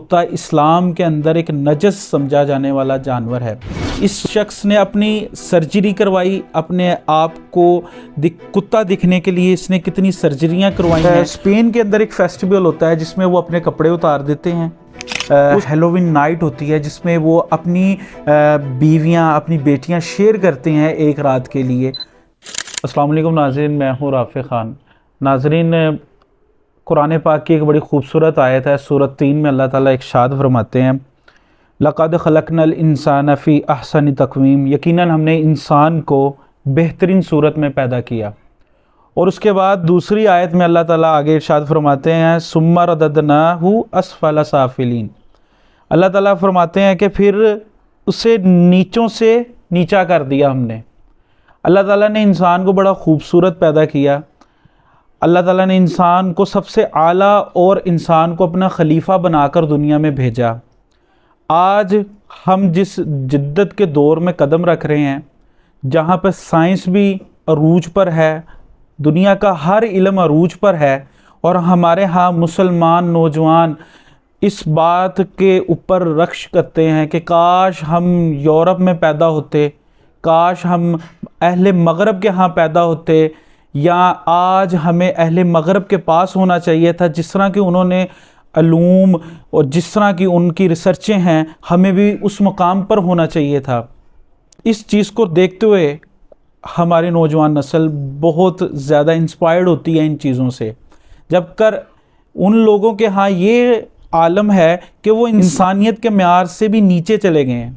کتا اسلام کے اندر ایک نجس سمجھا جانے والا جانور ہے۔ اس شخص نے اپنی سرجری کروائی اپنے آپ کو کتا دکھنے کے لیے، اس نے کتنی سرجریاں کروائی ہیں۔ اسپین کے اندر ایک فیسٹیول ہوتا ہے جس میں وہ اپنے کپڑے اتار دیتے ہیں، ہیلووین نائٹ ہوتی ہے جس میں وہ اپنی بیویاں، اپنی بیٹیاں شیئر کرتے ہیں ایک رات کے لیے۔ السلام علیکم ناظرین، میں ہوں رافع خان۔ ناظرین، قرآن پاک کی ایک بڑی خوبصورت آیت ہے، سورۃ 3 میں اللہ تعالیٰ ارشاد فرماتے ہیں لَقَدْ خَلَقْنَا الْإِنسَانَ فِي أَحْسَنِ تَقْوِيمٍ، یقیناً ہم نے انسان کو بہترین صورت میں پیدا کیا۔ اور اس کے بعد دوسری آیت میں اللہ تعالیٰ آگے ارشاد فرماتے ہیں ثُمَّ رَدَدْنَاهُ أَسْفَلَ سَافِلِينَ، اللہ تعالیٰ فرماتے ہیں کہ پھر اسے نیچوں سے نیچا کر دیا ہم نے۔ اللہ تعالیٰ نے انسان کو بڑا خوبصورت پیدا کیا، اللہ تعالیٰ نے انسان کو سب سے اعلیٰ اور انسان کو اپنا خلیفہ بنا کر دنیا میں بھیجا۔ آج ہم جس جدت کے دور میں قدم رکھ رہے ہیں، جہاں پہ سائنس بھی عروج پر ہے، دنیا کا ہر علم عروج پر ہے، اور ہمارے ہاں مسلمان نوجوان اس بات کے اوپر رقص کرتے ہیں کہ کاش ہم یورپ میں پیدا ہوتے، کاش ہم اہل مغرب کے ہاں پیدا ہوتے، یا آج ہمیں اہل مغرب کے پاس ہونا چاہیے تھا، جس طرح کہ انہوں نے علوم اور جس طرح کی ان کی ریسرچیں ہیں، ہمیں بھی اس مقام پر ہونا چاہیے تھا۔ اس چیز کو دیکھتے ہوئے ہماری نوجوان نسل بہت زیادہ انسپائرڈ ہوتی ہے ان چیزوں سے، جب کر ان لوگوں کے ہاں یہ عالم ہے کہ وہ انسانیت کے معیار سے بھی نیچے چلے گئے ہیں۔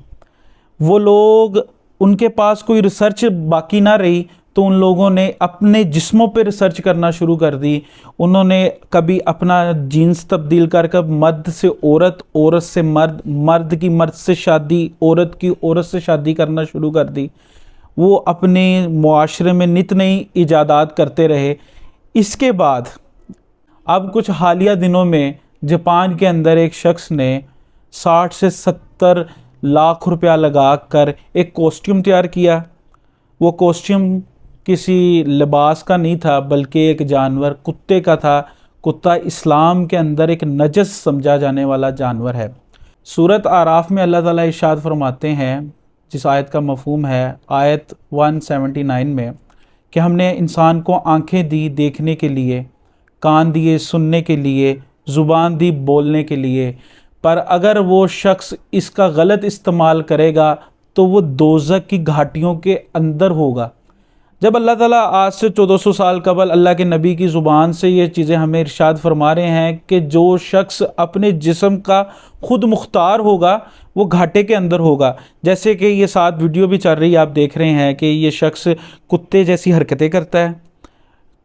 وہ لوگ، ان کے پاس کوئی ریسرچ باقی نہ رہی تو ان لوگوں نے اپنے جسموں پہ ریسرچ کرنا شروع کر دی۔ انہوں نے کبھی اپنا جینس تبدیل کر مرد سے عورت، عورت سے مرد، مرد کی مرد سے شادی، عورت کی عورت سے شادی کرنا شروع کر دی۔ وہ اپنے معاشرے میں نت نئی ایجادات کرتے رہے۔ اس کے بعد اب کچھ حالیہ دنوں میں جاپان کے اندر ایک شخص نے 60 سے 70 لاکھ روپیہ لگا کر ایک کاسٹیوم تیار کیا۔ وہ کاسٹیوم کسی لباس کا نہیں تھا بلکہ ایک جانور کتے کا تھا۔ کتا اسلام کے اندر ایک نجس سمجھا جانے والا جانور ہے۔ سورۃ اعراف میں اللہ تعالیٰ ارشاد فرماتے ہیں، جس آیت کا مفہوم ہے آیت 179 میں، کہ ہم نے انسان کو آنکھیں دی دیکھنے کے لیے، کان دیے سننے کے لیے، زبان دی بولنے کے لیے، پر اگر وہ شخص اس کا غلط استعمال کرے گا تو وہ دوزخ کی گھاٹیوں کے اندر ہوگا۔ جب اللہ تعالیٰ آج سے 1400 سال قبل اللہ کے نبی کی زبان سے یہ چیزیں ہمیں ارشاد فرما رہے ہیں کہ جو شخص اپنے جسم کا خود مختار ہوگا وہ گھاٹے کے اندر ہوگا، جیسے کہ یہ ساتھ ویڈیو بھی چل رہی ہے، آپ دیکھ رہے ہیں کہ یہ شخص کتے جیسی حرکتیں کرتا ہے،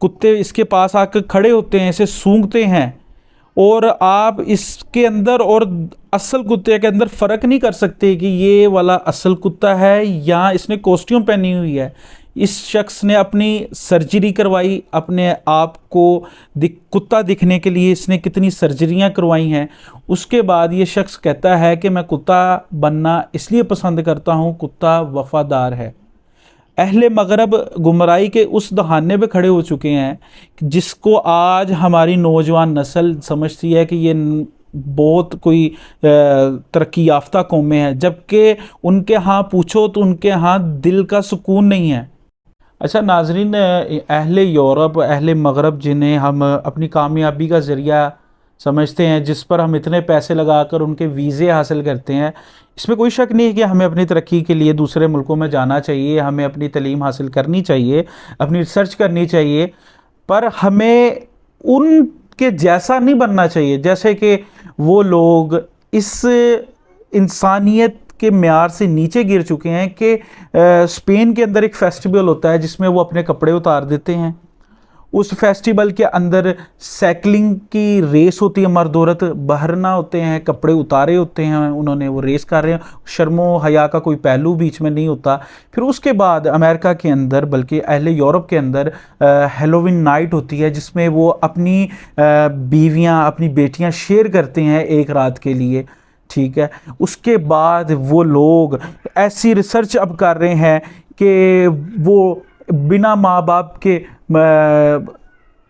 کتے اس کے پاس آ کر کھڑے ہوتے ہیں، اسے سونگھتے ہیں، اور آپ اس کے اندر اور اصل کتے کے اندر فرق نہیں کر سکتے کہ یہ والا اصل کتا ہے یا اس نے کاسٹیوم پہنی ہوئی ہے۔ اس شخص نے اپنی سرجری کروائی اپنے آپ کو کتا دکھنے کے لیے، اس نے کتنی سرجریاں کروائی ہیں۔ اس کے بعد یہ شخص کہتا ہے کہ میں کتا بننا اس لیے پسند کرتا ہوں، کتا وفادار ہے۔ اہل مغرب گمراہی کے اس دہانے پہ کھڑے ہو چکے ہیں جس کو آج ہماری نوجوان نسل سمجھتی ہے کہ یہ بہت کوئی ترقی یافتہ قومیں ہیں، جبکہ ان کے ہاں پوچھو تو ان کے ہاں دل کا سکون نہیں ہے۔ اچھا ناظرین، اہل یورپ، اہل مغرب جنہیں ہم اپنی کامیابی کا ذریعہ سمجھتے ہیں، جس پر ہم اتنے پیسے لگا کر ان کے ویزے حاصل کرتے ہیں، اس میں کوئی شک نہیں ہے کہ ہمیں اپنی ترقی کے لیے دوسرے ملکوں میں جانا چاہیے، ہمیں اپنی تعلیم حاصل کرنی چاہیے، اپنی ریسرچ کرنی چاہیے، پر ہمیں ان کے جیسا نہیں بننا چاہیے جیسے کہ وہ لوگ اس انسانیت کے معیار سے نیچے گر چکے ہیں کہ اسپین کے اندر ایک فیسٹیول ہوتا ہے جس میں وہ اپنے کپڑے اتار دیتے ہیں۔ اس فیسٹیول کے اندر سائیکلنگ کی ریس ہوتی ہے، مرد عورت بہرنا ہوتے ہیں، کپڑے اتارے ہوتے ہیں انہوں نے، وہ ریس کر رہے ہیں، شرم و حیا کا کوئی پہلو بیچ میں نہیں ہوتا۔ پھر اس کے بعد امریکہ کے اندر، بلکہ اہل یورپ کے اندر ہیلووین نائٹ ہوتی ہے جس میں وہ اپنی بیویاں، اپنی بیٹیاں شیئر کرتے ہیں ایک رات کے لیے، ٹھیک ہے۔ اس کے بعد وہ لوگ ایسی ریسرچ اب کر رہے ہیں کہ وہ بنا ماں باپ کے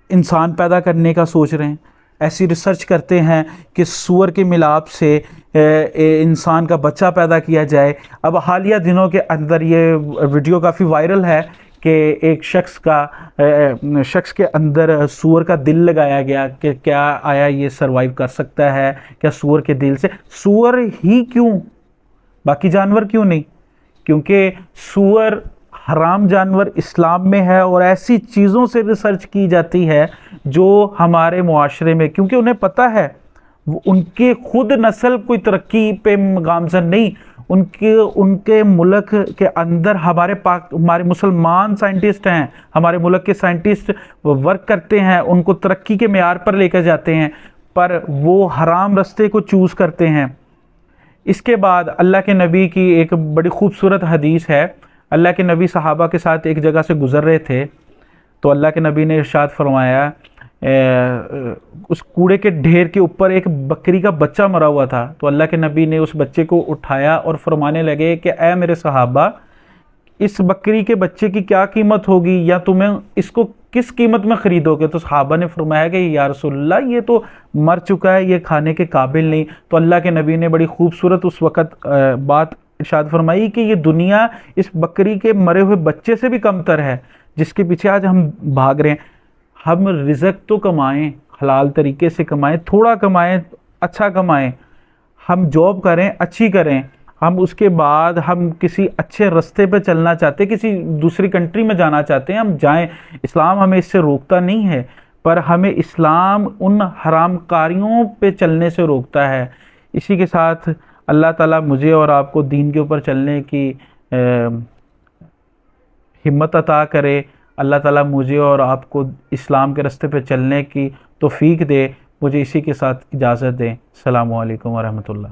انسان پیدا کرنے کا سوچ رہے ہیں۔ ایسی ریسرچ کرتے ہیں کہ سور کے ملاپ سے انسان کا بچہ پیدا کیا جائے۔ اب حالیہ دنوں کے اندر یہ ویڈیو کافی وائرل ہے کہ ایک شخص کے اندر سور کا دل لگایا گیا کہ کیا آیا یہ سروائیو کر سکتا ہے کیا سور کے دل سے؟ سور ہی کیوں، باقی جانور کیوں نہیں؟ کیونکہ سور حرام جانور اسلام میں ہے، اور ایسی چیزوں سے ریسرچ کی جاتی ہے جو ہمارے معاشرے میں، کیونکہ انہیں پتہ ہے ان کے خود نسل کوئی ترقی پہ گامزن نہیں، ان کے ملک کے اندر ہمارے مسلمان سائنٹسٹ ہیں، ہمارے ملک کے سائنٹسٹ ورک کرتے ہیں، ان کو ترقی کے معیار پر لے کر جاتے ہیں، پر وہ حرام رستے کو چوز کرتے ہیں۔ اس کے بعد اللہ کے نبی کی ایک بڑی خوبصورت حدیث ہے۔ اللہ کے نبی صحابہ کے ساتھ ایک جگہ سے گزر رہے تھے تو اللہ کے نبی نے ارشاد فرمایا، اس کوڑے کے ڈھیر کے اوپر ایک بکری کا بچہ مرا ہوا تھا، تو اللہ کے نبی نے اس بچے کو اٹھایا اور فرمانے لگے کہ اے میرے صحابہ، اس بکری کے بچے کی کیا قیمت ہوگی، یا تمہیں اس کو کس قیمت میں خریدو گے؟ تو صحابہ نے فرمایا کہ یا رسول اللہ، یہ تو مر چکا ہے، یہ کھانے کے قابل نہیں۔ تو اللہ کے نبی نے بڑی خوبصورت اس وقت بات ارشاد فرمائی کہ یہ دنیا اس بکری کے مرے ہوئے بچے سے بھی کم تر ہے جس کے پیچھے آج ہم بھاگ رہے ہیں۔ ہم رزق تو کمائیں، حلال طریقے سے کمائیں، تھوڑا کمائیں، اچھا کمائیں، ہم جاب کریں، اچھی کریں، ہم اس کے بعد ہم کسی اچھے رستے پہ چلنا چاہتے ہیں، کسی دوسری کنٹری میں جانا چاہتے ہیں، ہم جائیں، اسلام ہمیں اس سے روکتا نہیں ہے، پر ہمیں اسلام ان حرام کاریوں پہ چلنے سے روکتا ہے۔ اسی کے ساتھ اللہ تعالیٰ مجھے اور آپ کو دین کے اوپر چلنے کی ہمت عطا کرے، اللہ تعالیٰ مجھے اور آپ کو اسلام کے راستے پہ چلنے کی توفیق دے۔ مجھے اسی کے ساتھ اجازت دیں۔ السلام علیکم ورحمۃ اللہ۔